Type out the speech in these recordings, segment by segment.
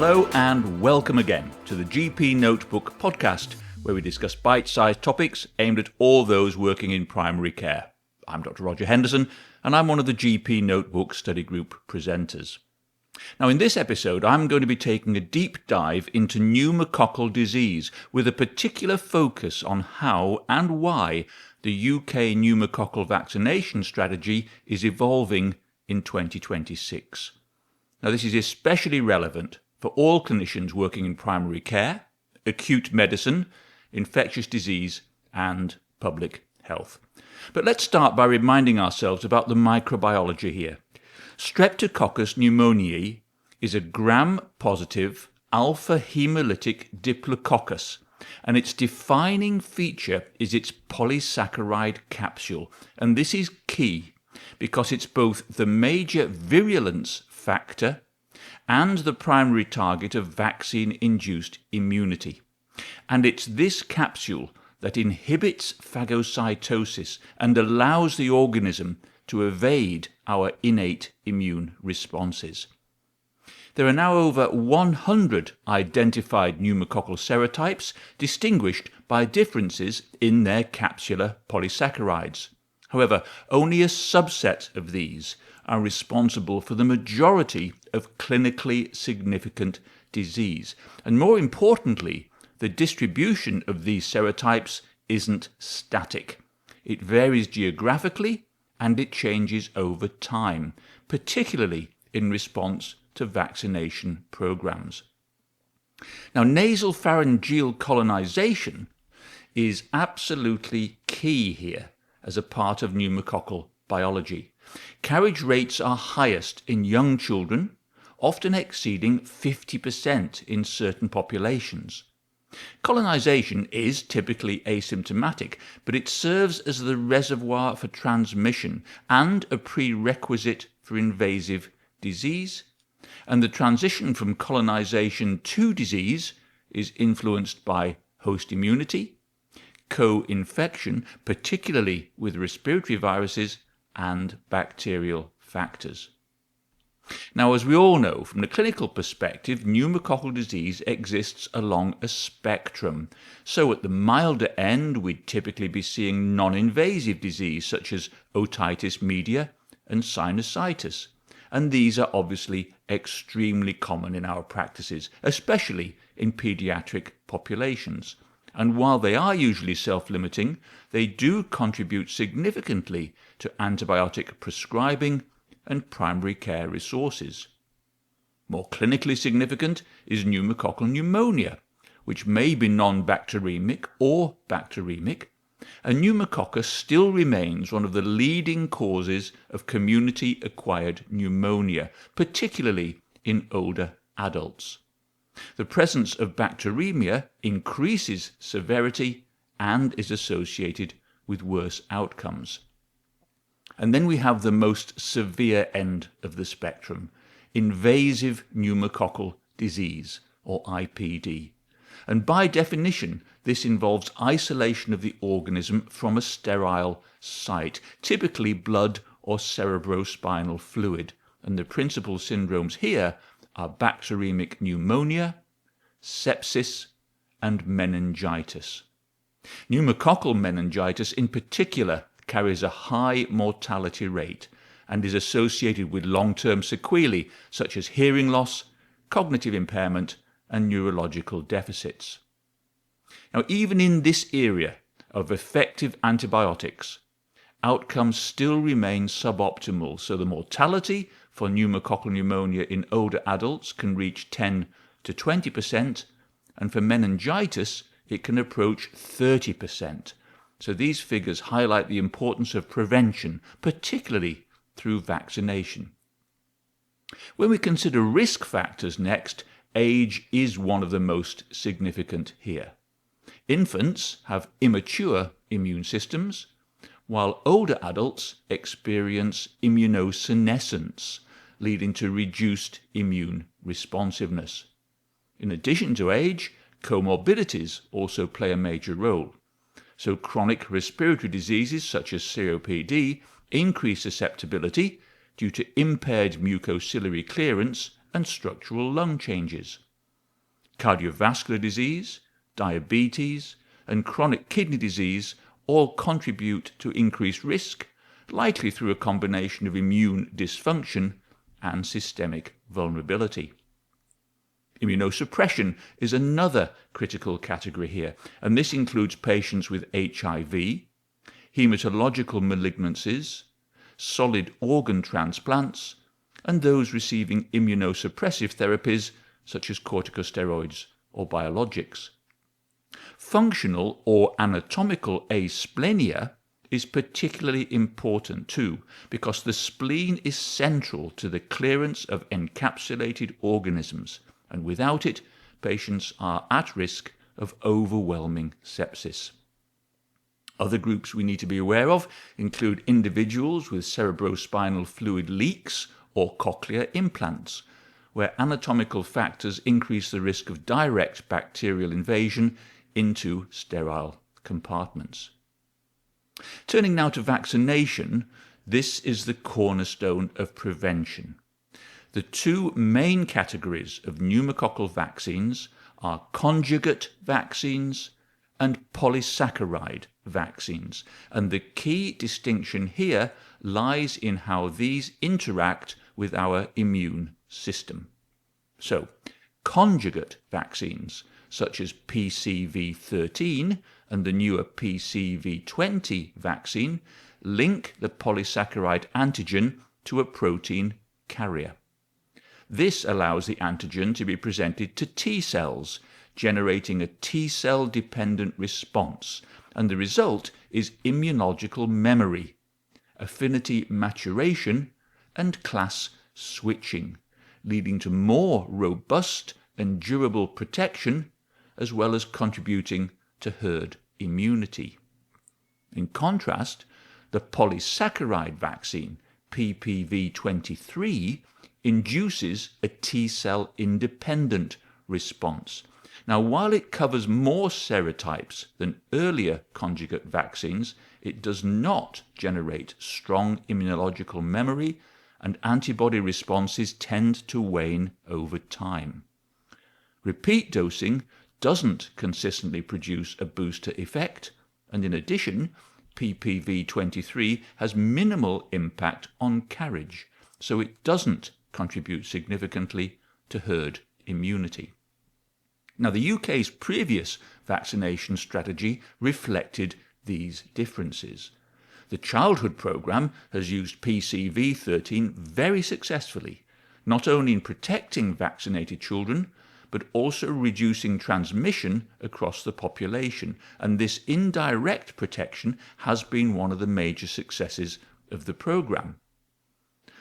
Hello and welcome again to the GPnotebook podcast, where we discuss bite-sized topics aimed at all those working in primary care. I'm Dr. Roger Henderson, and I'm one of the GPnotebook study group presenters. Now, in this episode, I'm going to be taking a deep dive into pneumococcal disease, with a particular focus on how and why the UK pneumococcal vaccination strategy is evolving in 2026. Now, this is especially relevant for all clinicians working in primary care, acute medicine, infectious disease, and public health. But let's start by reminding ourselves about the microbiology here. Streptococcus pneumoniae is a gram-positive alpha-hemolytic diplococcus, and its defining feature is its polysaccharide capsule. And this is key because it's both the major virulence factor and the primary target of vaccine-induced immunity. And it's this capsule that inhibits phagocytosis and allows the organism to evade our innate immune responses. There are now over 100 identified pneumococcal serotypes, distinguished by differences in their capsular polysaccharides. However, only a subset of these are responsible for the majority of clinically significant disease. And more importantly, the distribution of these serotypes isn't static. It varies geographically and it changes over time, particularly in response to vaccination programs. Now, nasopharyngeal colonization is absolutely key here as a part of pneumococcal biology. Carriage rates are highest in young children, often exceeding 50% in certain populations. Colonization is typically asymptomatic, but it serves as the reservoir for transmission and a prerequisite for invasive disease. And the transition from colonization to disease is influenced by host immunity, co-infection, particularly with respiratory viruses, and bacterial factors. Now, as we all know, from the clinical perspective, pneumococcal disease exists along a spectrum. So at the milder end, we'd typically be seeing non-invasive disease such as otitis media and sinusitis. And these are obviously extremely common in our practices, especially in pediatric populations. And while they are usually self-limiting, they do contribute significantly to antibiotic prescribing and primary care resources. More clinically significant is pneumococcal pneumonia, which may be non-bacteremic or bacteremic, and pneumococcus still remains one of the leading causes of community-acquired pneumonia, particularly in older adults. The presence of bacteremia increases severity and is associated with worse outcomes. And then we have the most severe end of the spectrum, invasive pneumococcal disease, or IPD. And by definition, this involves isolation of the organism from a sterile site, typically blood or cerebrospinal fluid. And the principal syndromes here are bacteremic pneumonia, sepsis, and meningitis. Pneumococcal meningitis in particular carries a high mortality rate and is associated with long-term sequelae such as hearing loss, cognitive impairment, and neurological deficits. Now, even in this area of effective antibiotics, outcomes still remain suboptimal, so the mortality for pneumococcal pneumonia in older adults can reach 10 to 20%, and for meningitis it can approach 30%. So these figures highlight the importance of prevention, particularly through vaccination. When we consider risk factors next, age is one of the most significant here. Infants have immature immune systems, while older adults experience immunosenescence, leading to reduced immune responsiveness. In addition to age, comorbidities also play a major role. So chronic respiratory diseases such as COPD increase susceptibility due to impaired mucociliary clearance and structural lung changes. Cardiovascular disease, diabetes, and chronic kidney disease all contribute to increased risk, likely through a combination of immune dysfunction and systemic vulnerability. Immunosuppression is another critical category here, and this includes patients with HIV, hematological malignancies, solid organ transplants, and those receiving immunosuppressive therapies such as corticosteroids or biologics. Functional or anatomical asplenia is particularly important too, because the spleen is central to the clearance of encapsulated organisms, and without it, patients are at risk of overwhelming sepsis. Other groups we need to be aware of include individuals with cerebrospinal fluid leaks or cochlear implants, where anatomical factors increase the risk of direct bacterial invasion into sterile compartments. Turning now to vaccination, this is the cornerstone of prevention. The two main categories of pneumococcal vaccines are conjugate vaccines and polysaccharide vaccines, and the key distinction here lies in how these interact with our immune system. So, conjugate vaccines, such as PCV13 and the newer PCV20 vaccine, link the polysaccharide antigen to a protein carrier. This allows the antigen to be presented to T cells, generating a T cell dependent response, and the result is immunological memory, affinity maturation, and class switching, leading to more robust and durable protection, as well as contributing to herd immunity. In contrast, the polysaccharide vaccine, PPV23, induces a T cell independent response. Now, while it covers more serotypes than earlier conjugate vaccines, it does not generate strong immunological memory, and antibody responses tend to wane over time. Repeat dosing doesn't consistently produce a booster effect, and in addition, PPV23 has minimal impact on carriage, so it doesn't contribute significantly to herd immunity. Now, the UK's previous vaccination strategy reflected these differences. The childhood programme has used PCV13 very successfully, not only in protecting vaccinated children, but also reducing transmission across the population, and this indirect protection has been one of the major successes of the programme.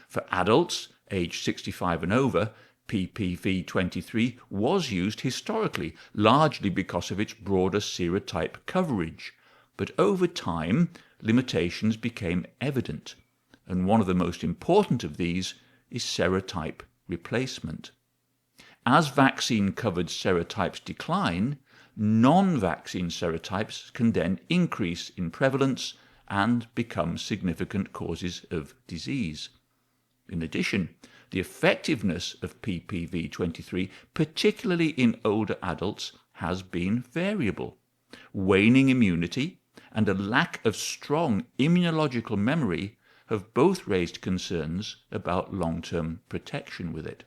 For adults aged 65 and over, PPV23 was used historically, largely because of its broader serotype coverage, but over time limitations became evident, and one of the most important of these is serotype replacement. As vaccine-covered serotypes decline, non-vaccine serotypes can then increase in prevalence and become significant causes of disease. In addition, the effectiveness of PPV23, particularly in older adults, has been variable. Waning immunity and a lack of strong immunological memory have both raised concerns about long-term protection with it.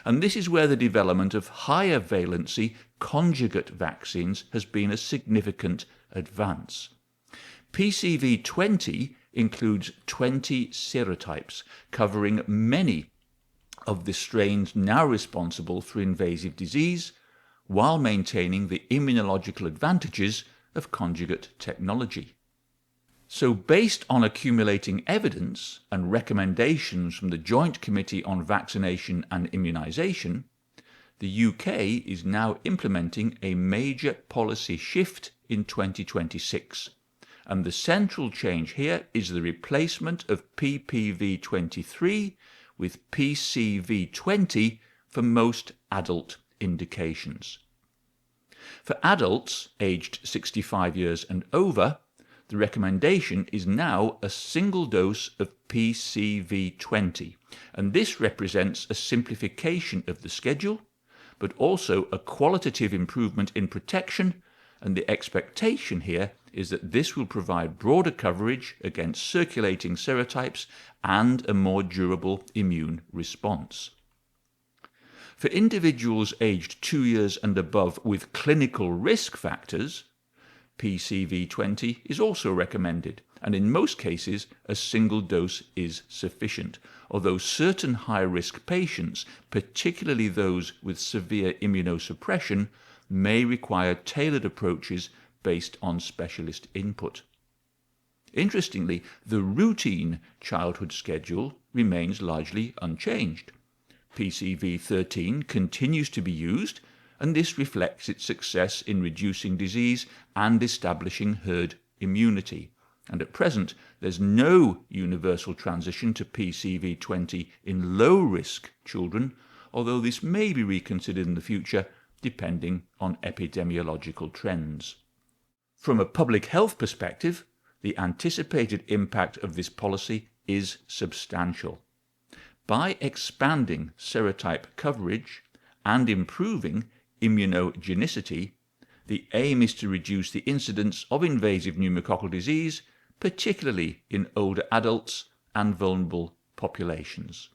And this is where the development of higher valency conjugate vaccines has been a significant advance. PCV20 includes 20 serotypes, covering many of the strains now responsible for invasive disease, while maintaining the immunological advantages of conjugate technology. So, based on accumulating evidence and recommendations from the Joint Committee on Vaccination and Immunisation, the UK is now implementing a major policy shift in 2026. And the central change here is the replacement of PPV23 with PCV20 for most adult indications. For adults aged 65 years and over, the recommendation is now a single dose of PCV20, and this represents a simplification of the schedule, but also a qualitative improvement in protection, and the expectation here is that this will provide broader coverage against circulating serotypes and a more durable immune response. For individuals aged 2 years and above with clinical risk factors, PCV20 is also recommended, and in most cases a single dose is sufficient, although certain high-risk patients, particularly those with severe immunosuppression, may require tailored approaches based on specialist input. Interestingly, the routine childhood schedule remains largely unchanged. PCV13 continues to be used, and this reflects its success in reducing disease and establishing herd immunity. And at present, there's no universal transition to PCV20 in low-risk children, although this may be reconsidered in the future depending on epidemiological trends. From a public health perspective, the anticipated impact of this policy is substantial. By expanding serotype coverage and improving immunogenicity, the aim is to reduce the incidence of invasive pneumococcal disease, particularly in older adults and vulnerable populations.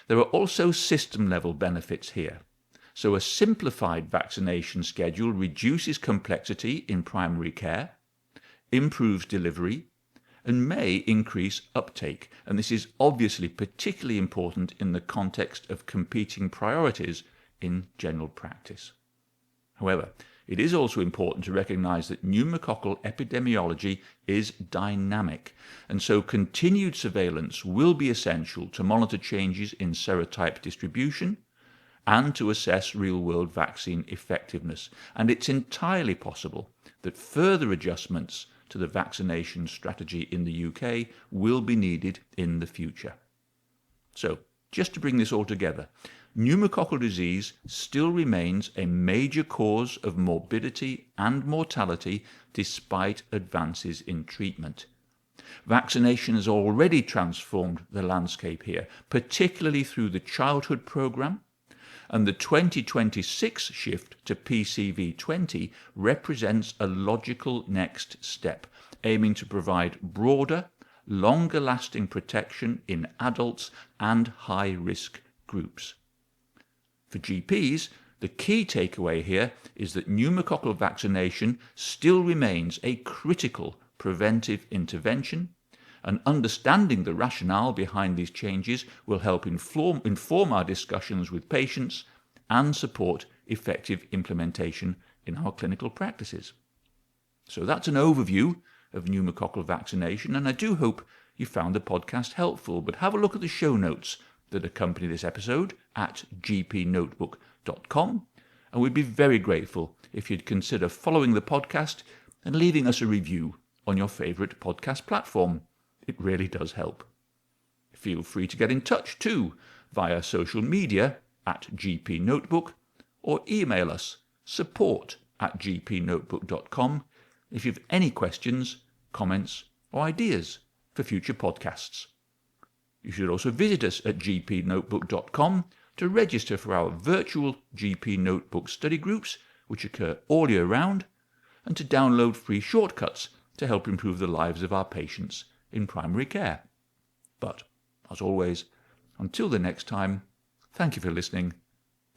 There are also system-level benefits here. So a simplified vaccination schedule reduces complexity in primary care, improves delivery, and may increase uptake. And this is obviously particularly important in the context of competing priorities in general practice. However, it is also important to recognize that pneumococcal epidemiology is dynamic, and so continued surveillance will be essential to monitor changes in serotype distribution and to assess real-world vaccine effectiveness. And it's entirely possible that further adjustments to the vaccination strategy in the UK will be needed in the future. So, just to bring this all together, pneumococcal disease still remains a major cause of morbidity and mortality despite advances in treatment. Vaccination has already transformed the landscape here, particularly through the childhood programme, and the 2026 shift to PCV20 represents a logical next step, aiming to provide broader, longer-lasting protection in adults and high-risk groups. For GPs, the key takeaway here is that pneumococcal vaccination still remains a critical preventive intervention, and understanding the rationale behind these changes will help inform our discussions with patients and support effective implementation in our clinical practices. So that's an overview of pneumococcal vaccination, and I do hope you found the podcast helpful. But have a look at the show notes that accompany this episode at GPnotebook.com, and we'd be very grateful if you'd consider following the podcast and leaving us a review on your favourite podcast platform. It really does help. Feel free to get in touch too via social media at GPnotebook or email us support@GPnotebook.com if you have any questions, comments or ideas for future podcasts. You should also visit us at GPnotebook.com to register for our virtual GP Notebook study groups, which occur all year round, and to download free shortcuts to help improve the lives of our patients in primary care. But, as always, until the next time, thank you for listening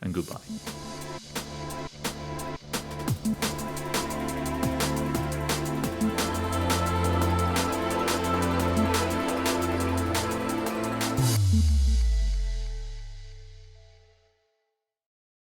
and goodbye.